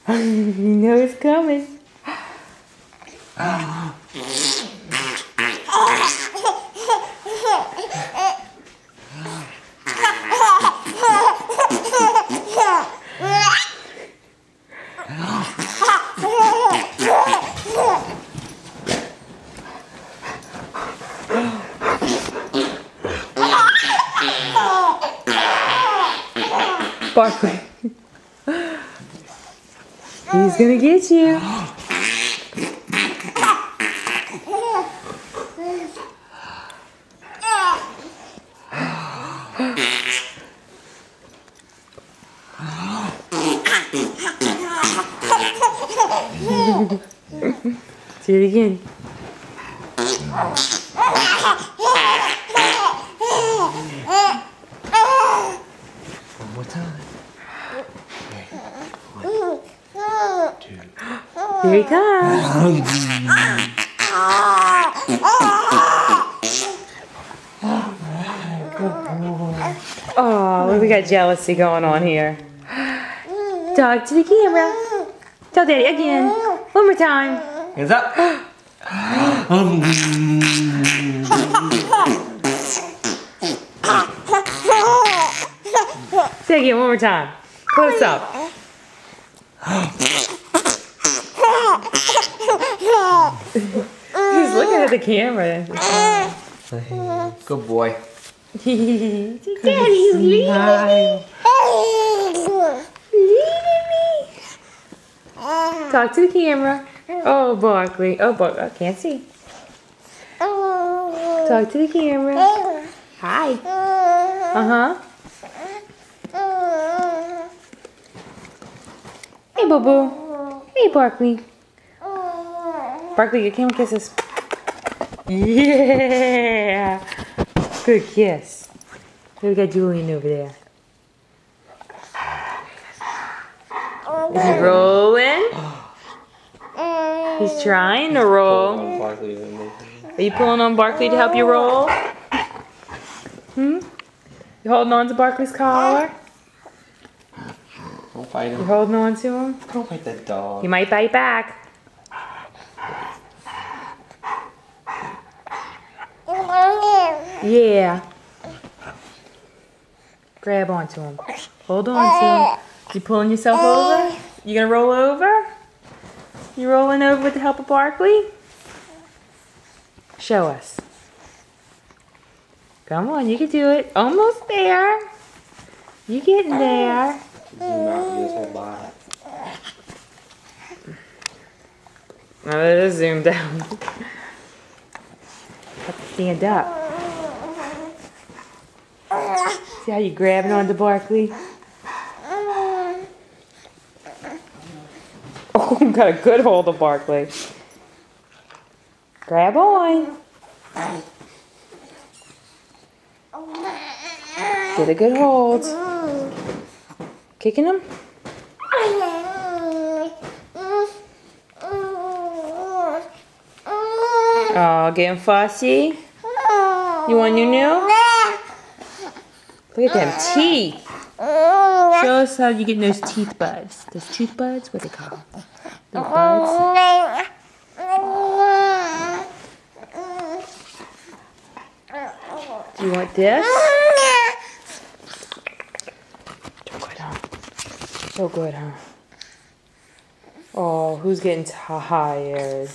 You know it's coming. Barkley. He's gonna get you. See it again. One more time. One, two. Here he comes. Oh, we got jealousy going on here. Talk to the camera. Tell Daddy again. One more time. Hands up. Say it again one more time. Close up. He's looking at the camera. Good boy. Daddy's leading me. Talk to the camera. Oh, Barkley. Oh, Barkley. I can't see. Talk to the camera. Hi. Uh-huh. Hey, boo-boo. Hey, Barkley. Barkley, your camera kisses. Yeah. Good kiss. We got Julian over there. Is he rolling? He's trying to roll. Are you pulling on Barkley to help you roll? You holding on to Barkley's collar? Don't fight You him. holding on to him? Don't fight that dog. He might bite back. Yeah. Grab onto him. Hold on to him. You pulling yourself over? You gonna roll over? You rolling over with the help of Barkley? Show us. Come on, you can do it. Almost there. You getting there. Zoom out and do his whole body. Now let us zoom down. Have to stand up. See how you grabbing onto Barkley? Oh, got a good hold of Barkley. Grab on. Get a good hold. Kicking him? Oh, getting fussy? You want new? Look at them teeth. Show us how you get those teeth buds. Those tooth buds? What are they called? Those buds? Do you want this? So good, huh? So good, huh? Oh, who's getting tired?